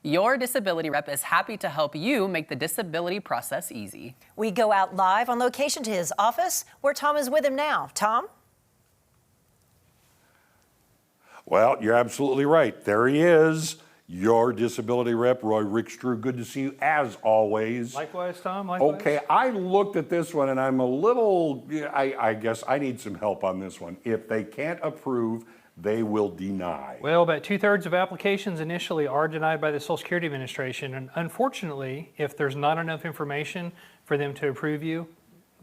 Your disability rep is happy to help you make the disability process easy. We go out live on location to his office, where Tom is with him now. Tom? Well, you're absolutely right. There he is, your disability rep, Roy Rickstrew. Good to see you, as always. Likewise, Tom. Likewise. Okay, I looked at this one and I'm a little, I guess I need some help on this one. If they can't approve, they will deny. Well, about 2/3 of applications initially are denied by the Social Security Administration. And unfortunately, if there's not enough information for them to approve you,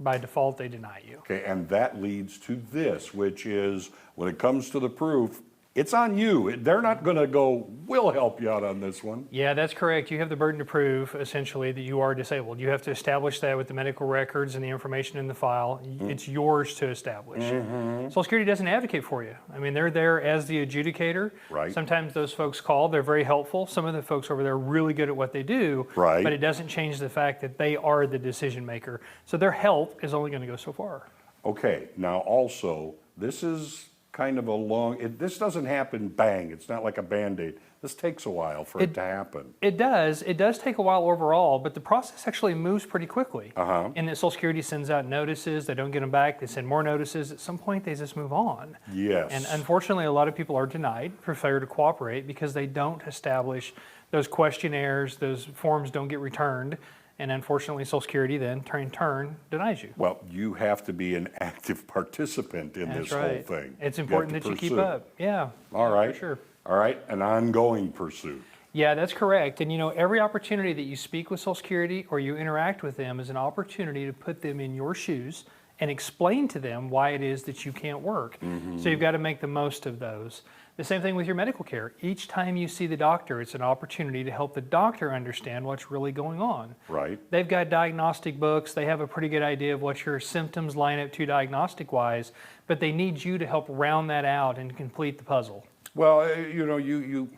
by default, they deny you. Okay, and that leads to this, which is when it comes to the proof, it's on you. They're not going to go, we'll help you out on this one. Yeah, that's correct. You have the burden to prove, essentially, that you are disabled. You have to establish that with the medical records and the information in the file. It's yours to establish. Social Security doesn't advocate for you. I mean, they're there as the adjudicator. Right. Sometimes those folks call. They're very helpful. Some of the folks over there are really good at what they do. Right. But it doesn't change the fact that they are the decision maker. So their help is only going to go so far. Okay, now also, this is kind of a long, this doesn't happen bang. It's not like a Band-Aid. This takes a while for it to happen. It does. It does take a while overall, but the process actually moves pretty quickly. And that Social Security sends out notices. They don't get them back. They send more notices. At some point, they just move on. Yes. And unfortunately, a lot of people are denied for failure to cooperate because they don't establish those questionnaires. Those forms don't get returned. And unfortunately, Social Security then, in turn, denies you. Well, you have to be an active participant in this whole thing. It's important that you keep up. Yeah. All right. For sure. All right, an ongoing pursuit. Yeah, that's correct. And you know, every opportunity that you speak with Social Security or you interact with them is an opportunity to put them in your shoes and explain to them why it is that you can't work. So you've got to make the most of those. The same thing with your medical care. Each time you see the doctor, it's an opportunity to help the doctor understand what's really going on. Right. They've got diagnostic books. They have a pretty good idea of what your symptoms line up to diagnostic-wise, but they need you to help round that out and complete the puzzle. Well, you know, you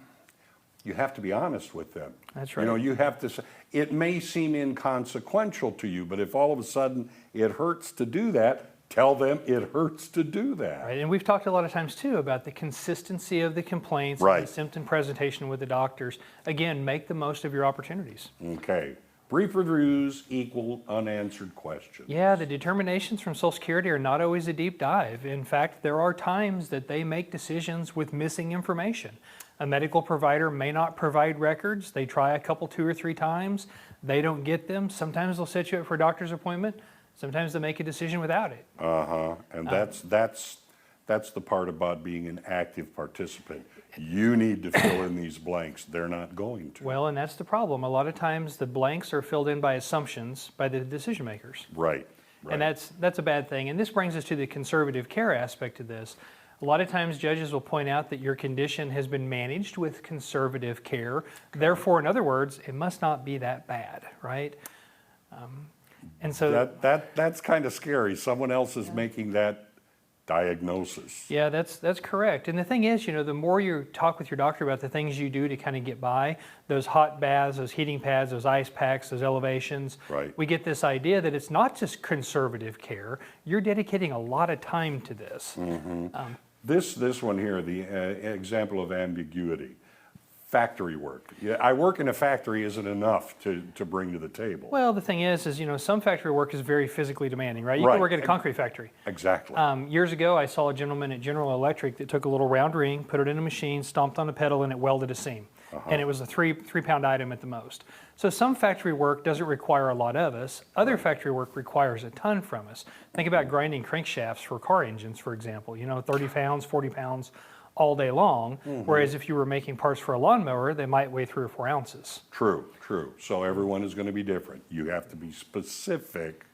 have to be honest with them. That's right. You know, you have to say, it may seem inconsequential to you, but if all of a sudden it hurts to do that, tell them it hurts to do that. Right, and we've talked a lot of times too about the consistency of the complaints and the symptom presentation with the doctors. Again, make the most of your opportunities. Okay. Brief reviews equal unanswered questions. Yeah, the determinations from Social Security are not always a deep dive. In fact, there are times that they make decisions with missing information. A medical provider may not provide records. They try a couple, 2 or 3 times. They don't get them. Sometimes they'll set you up for a doctor's appointment. Sometimes they make a decision without it. And that's the part about being an active participant. You need to fill in these blanks. They're not going to. Well, and that's the problem. A lot of times the blanks are filled in by assumptions by the decision makers. Right. And that's a bad thing. And this brings us to the conservative care aspect of this. A lot of times judges will point out that your condition has been managed with conservative care. Therefore, in other words, it must not be that bad, right? And so that's kind of scary. Someone else is making that diagnosis. Yeah, that's correct. And the thing is, you know, the more you talk with your doctor about the things you do to kind of get by, those hot baths, those heating pads, those ice packs, those elevations, we get this idea that it's not just conservative care. You're dedicating a lot of time to this. This one here, the example of ambiguity. Factory work. Yeah, I work in a factory isn't enough to bring to the table. Well, the thing is, you know, some factory work is very physically demanding, right? You can work at a concrete factory. Exactly. Years ago, I saw a gentleman at General Electric that took a little round ring, put it in a machine, stomped on a pedal, and it welded a seam. And it was a three-pound item at the most. So some factory work doesn't require a lot of us. Other factory work requires a ton from us. Think about grinding crankshafts for car engines, for example. You know, 30 pounds, 40 pounds. All day long, whereas if you were making parts for a lawnmower, they might weigh 3 or 4 ounces. True. So everyone is going to be different. You have to be specific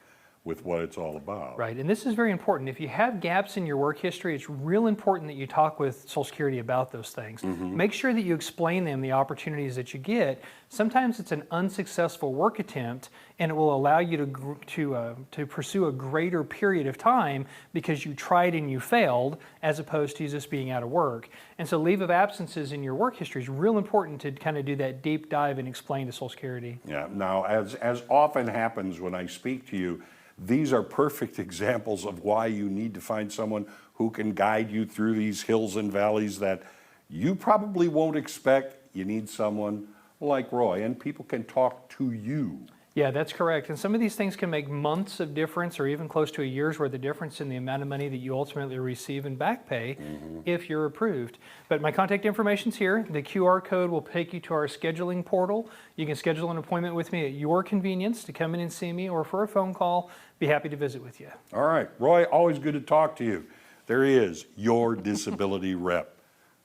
with what it's all about. Right, and this is very important. If you have gaps in your work history, it's real important that you talk with Social Security about those things. Make sure that you explain them the opportunities that you get. Sometimes it's an unsuccessful work attempt, and it will allow you to pursue a greater period of time because you tried and you failed, as opposed to just being out of work. And so leave of absences in your work history is real important to kind of do that deep dive and explain to Social Security. Yeah, now as often happens when I speak to you, these are perfect examples of why you need to find someone who can guide you through these hills and valleys that you probably won't expect. You need someone like Roy, and people can talk to you. Yeah, that's correct. And some of these things can make months of difference or even close to a year's worth of difference in the amount of money that you ultimately receive in back pay if you're approved. But my contact information's here. The QR code will take you to our scheduling portal. You can schedule an appointment with me at your convenience to come in and see me, or for a phone call. Be happy to visit with you. All right, Roy, always good to talk to you. There he is, your disability rep.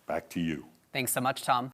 Back to you. Thanks so much, Tom.